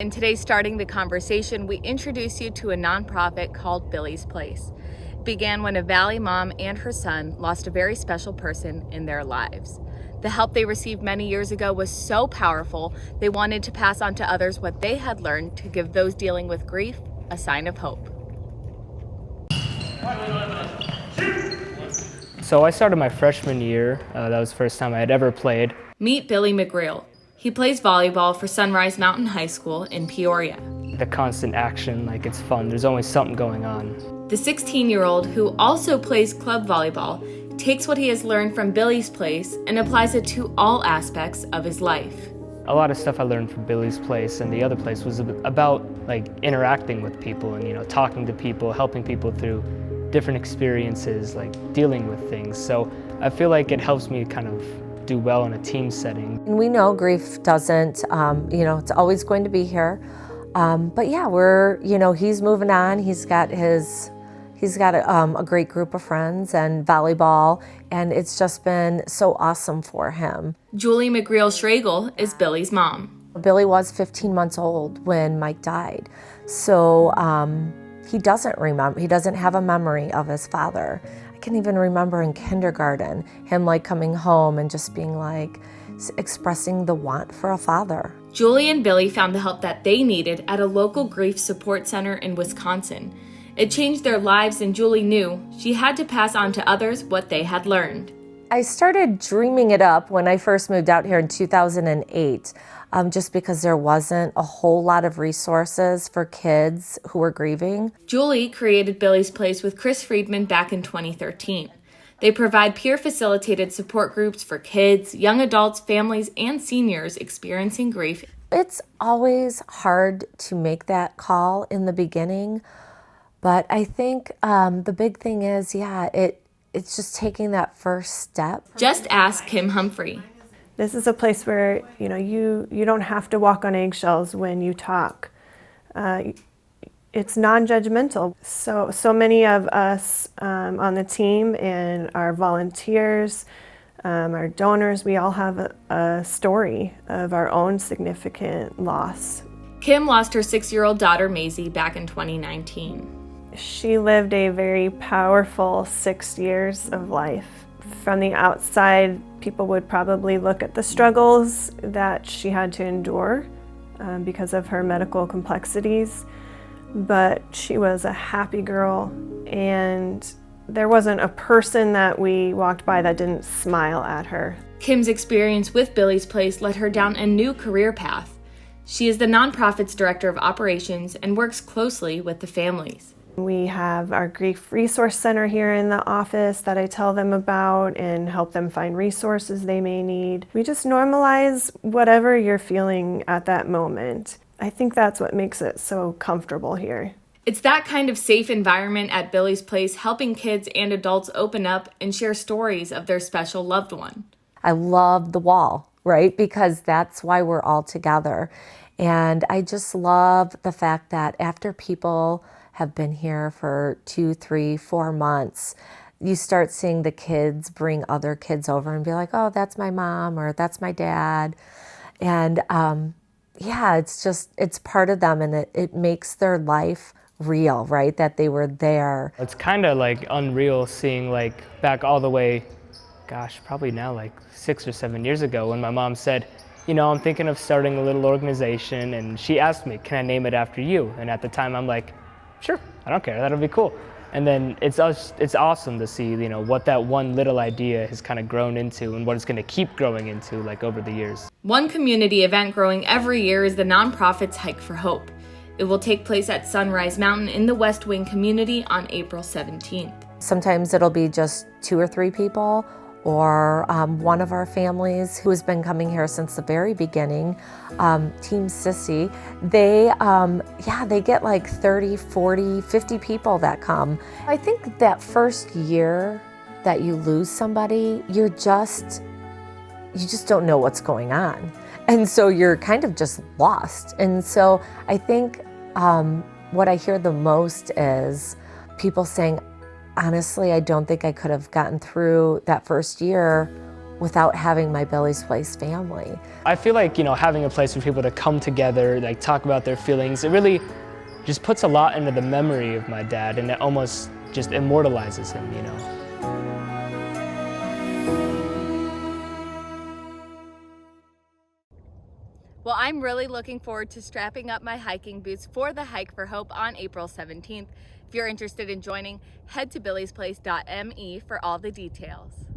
In today's Starting the Conversation, we introduce you to a nonprofit called Billy's Place. It began when a Valley mom and her son lost a very special person in their lives. The help they received many years ago was so powerful, they wanted to pass on to others what they had learned to give those dealing with grief a sign of hope. So I started my freshman year. That was the first time I had ever played. Meet Billy McGreal. He plays volleyball for Sunrise Mountain High School in Peoria. The constant action, it's fun. There's always something going on. The 16-year-old, who also plays club volleyball, takes what he has learned from Billy's Place and applies it to all aspects of his life. A lot of stuff I learned from Billy's Place and the other place was about interacting with people and talking to people, helping people through different experiences, dealing with things. So I feel like it helps me kind of do well in a team setting. And we know grief doesn't, it's always going to be here. But yeah, he's moving on. He's got a great group of friends and volleyball, and it's just been so awesome for him. Julie McGreal-Schragle is Billy's mom. Billy was 15 months old when Mike died. So he doesn't remember, he doesn't have a memory of his father. I can even remember in kindergarten, him coming home and just being expressing the want for a father. Julie and Billy found the help that they needed at a local grief support center in Wisconsin. It changed their lives, and Julie knew she had to pass on to others what they had learned. I started dreaming it up when I first moved out here in 2008, just because there wasn't a whole lot of resources for kids who were grieving. Julie created Billy's Place with Chris Friedman back in 2013. They provide peer-facilitated support groups for kids, young adults, families, and seniors experiencing grief. It's always hard to make that call in the beginning, but I think the big thing is, it's just taking that first step. Just ask Kim Humphrey. This is a place where you don't have to walk on eggshells when you talk. It's non-judgmental. So many of us on the team and our volunteers, our donors, we all have a story of our own significant loss. Kim lost her 6-year-old daughter Maisie back in 2019. She lived a very powerful 6 years of life. From the outside, people would probably look at the struggles that she had to endure because of her medical complexities, but she was a happy girl, and there wasn't a person that we walked by that didn't smile at her. Kim's experience with Billy's Place led her down a new career path. She is the nonprofit's director of operations and works closely with the families. We have our Grief Resource Center here in the office that I tell them about and help them find resources they may need. We just normalize whatever you're feeling at that moment. I think that's what makes it so comfortable here. It's that kind of safe environment at Billy's Place, helping kids and adults open up and share stories of their special loved one. I love the wall, right? Because that's why we're all together. And I just love the fact that after people have been here for 2, 3, 4 months, you start seeing the kids bring other kids over and be like, oh, that's my mom or that's my dad. And it's part of them, and it makes their life real, right? That they were there. It's kind of unreal seeing back all the way, probably now 6 or 7 years ago when my mom said, I'm thinking of starting a little organization, and she asked me, can I name it after you? And at the time I'm like, sure, I don't care, that'll be cool. And then it's awesome to see, what that one little idea has kind of grown into and what it's going to keep growing into over the years. One community event growing every year is the nonprofit's Hike for Hope. It will take place at Sunrise Mountain in the West Wing community on April 17th. Sometimes it'll be just 2 or 3 people, or one of our families who has been coming here since the very beginning, Team Sissy, they get 30, 40, 50 people that come. I think that first year that you lose somebody, you just don't know what's going on. And so you're kind of just lost. And so I think what I hear the most is people saying, honestly, I don't think I could have gotten through that first year without having my Billy's Place family. I feel like, having a place for people to come together, like talk about their feelings, it really just puts a lot into the memory of my dad, and it almost just immortalizes him, Well, I'm really looking forward to strapping up my hiking boots for the Hike for Hope on April 17th. If you're interested in joining, head to billysplace.me for all the details.